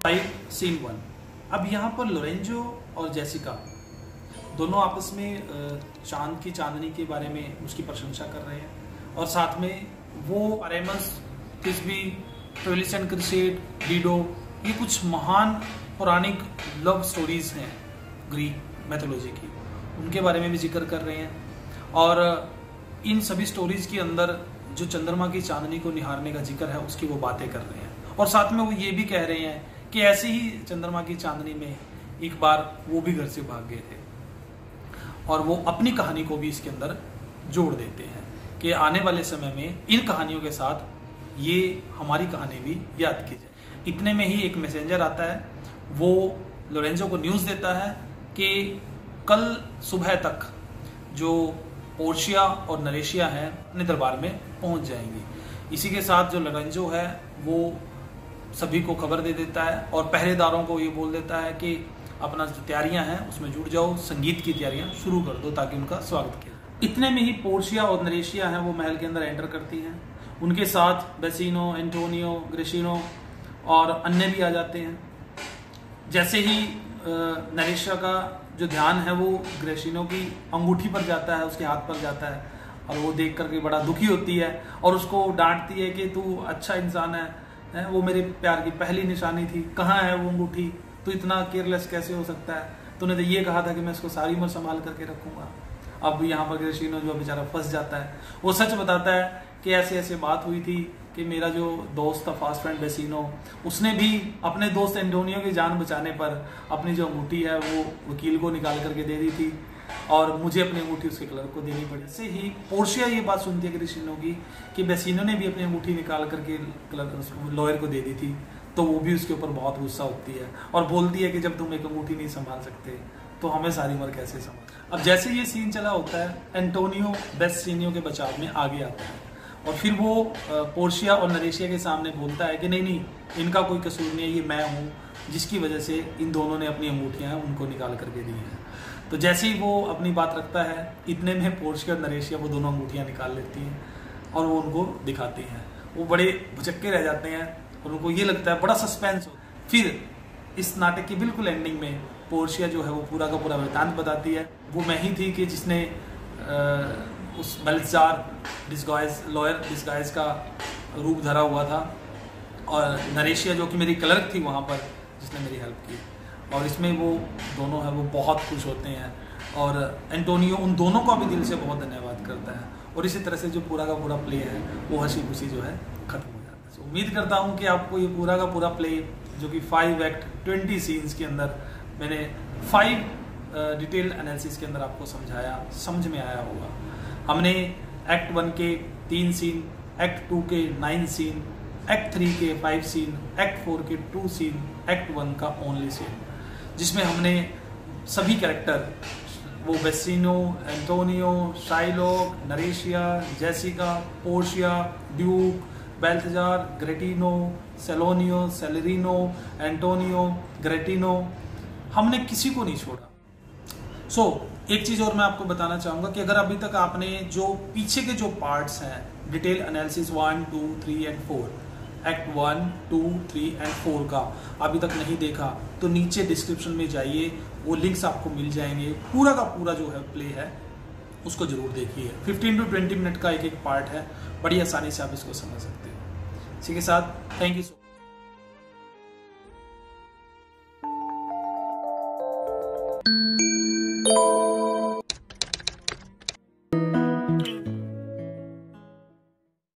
5 scene 1। अब यहाँ पर लोरेंजो और जेसिका दोनों आपस में चांद की चांदनी के बारे में उसकी प्रशंसा कर रहे हैं और साथ में वो अरेमस, टिस्बी, ट्रेलिसन क्रिसेड, डीडो, ये कुछ महान पौराणिक लव स्टोरीज हैं ग्रीक मैथोलॉजी की, उनके बारे में भी जिक्र कर रहे हैं। और इन सभी स्टोरीज के अंदर जो चंद्रमा की चांदनी को निहारने का जिक्र है उसकी वो बातें कर रहे हैं और साथ में वो ये भी कह रहे हैं कि ऐसे ही चंद्रमा की चांदनी में एक बार वो भी घर से भाग गए थे और वो अपनी कहानी को भी इसके अंदर जोड़ देते हैं कि आने वाले समय में इन कहानियों के साथ ये हमारी कहानी भी याद की जाए। इतने में ही एक मैसेंजर आता है, वो लोरेंजो को न्यूज़ देता है कि कल सुबह तक जो पोर्शिया और नरेशिया हैं अपने दरबार में पहुंच जाएंगी। इसी के साथ जो लोरेंजो है वो सभी को खबर दे देता है और पहरेदारों को ये बोल देता है कि अपना जो तैयारियां हैं उसमें जुट जाओ, संगीत की तैयारियां शुरू कर दो ताकि उनका स्वागत किया। इतने में ही पोर्शिया और नरेशिया हैं वो महल के अंदर एंटर करती हैं। उनके साथ बेसिनो, एंटोनियो, ग्रेसिनो और अन्य भी आ जाते हैं। जैसे ही नरेशिया का जो ध्यान है वो ग्रेसिनो की अंगूठी पर जाता है, उसके हाथ पर जाता है और वो देख करके बड़ा दुखी होती है और उसको डांटती है कि तू अच्छा इंसान है, वो मेरे प्यार की पहली निशानी थी, कहाँ है वो अंगूठी, तू इतना केयरलेस कैसे हो सकता है, तूने तो ये कहा था कि मैं इसको सारी उम्र संभाल करके रखूंगा। अब यहाँ पर ग्रेसिनो जो बेचारा फंस जाता है, वो सच बताता है कि ऐसे ऐसे बात हुई थी कि मेरा जो दोस्त था फास्ट फ्रेंड बेसिनो, उसने भी अपने दोस्त एंटोनियो की जान बचाने पर अपनी जो अंगूठी है वो वकील को निकाल करके दे दी थी और मुझे अपनी अंगूठी उसके क्लर्क को देनी पड़ी। ऐसे ही पोर्शिया ये बात सुनती है ग्रेसिनो की कि बेसिनो ने भी अपनी अंगूठी निकाल करके लॉयर को दे दी थी, तो वो भी उसके ऊपर बहुत गुस्सा होती है और बोलती है कि जब तुम एक अंगूठी नहीं संभाल सकते तो हमें सारी उम्र कैसे संभाल। अब जैसे ये सीन चला होता है, एंटोनियो बेसिनो के बचाव में आगे आता है और फिर वो पोर्शिया और नरेशिया के सामने बोलता है कि नहीं, इनका कोई कसूर नहीं है, ये मैं हूँ जिसकी वजह से इन दोनों ने अपनी अंगूठियाँ हैं उनको निकाल करके दी हैं। तो जैसे ही वो अपनी बात रखता है, इतने में पोर्शिया और नरेशिया वो दोनों अंगूठियाँ निकाल लेती हैं और वो उनको दिखाती हैं। वो बड़े भुचक्के रह जाते हैं और उनको ये लगता है, बड़ा सस्पेंस हो। फिर इस नाटक की बिल्कुल एंडिंग में पोर्शिया जो है वो पूरा का पूरा वृत्तांत बताती है। वो मैं ही थी कि जिसने उस बेल्थजार लॉयर डिस्गाइज का रूप धरा हुआ था और नरेशिया जो कि मेरी क्लर्क थी वहाँ पर जिसने मेरी हेल्प की। और इसमें वो दोनों है वो बहुत खुश होते हैं और एंटोनियो उन दोनों को भी दिल से बहुत धन्यवाद करता है और इसी तरह से जो पूरा का पूरा प्ले है वो हंसी खुशी जो है खत्म हो जाता है। तो उम्मीद करता हूँ कि आपको ये पूरा का पूरा प्ले जो कि 5 एक्ट 20 सीन्स के अंदर मैंने 5 डिटेल एनालिसिस के अंदर आपको समझाया, समझ में आया होगा। हमने एक्ट 1 के 3 सीन, एक्ट 2 के 9 सीन, एक्ट 3 के 5 सीन, एक्ट 4 के 2 सीन, एक्ट 1 का ओनली सीन, जिसमें हमने सभी कैरेक्टर वो Bassanio, Antonio, Shylock, Nerissa, Jessica, Portia, Duke, Balthazar, Gratiano, Solanio, Salarino, Antonio, Gratiano, हमने किसी को नहीं छोड़ा। एक चीज़ और मैं आपको बताना चाहूँगा कि अगर अभी तक आपने जो पीछे के जो पार्ट्स हैं detail analysis 1, 2, 3 and 4, act 1, 2, 3 and 4 का अभी तक नहीं देखा तो नीचे डिस्क्रिप्शन में जाइए, वो लिंक्स आपको मिल जाएंगे। पूरा का पूरा जो है प्ले है उसको जरूर देखिए। 15 to 20 मिनट का एक एक पार्ट है, बड़ी आसानी से आप इसको समझ सकते हो। इसी के साथ थैंक यू सो मच।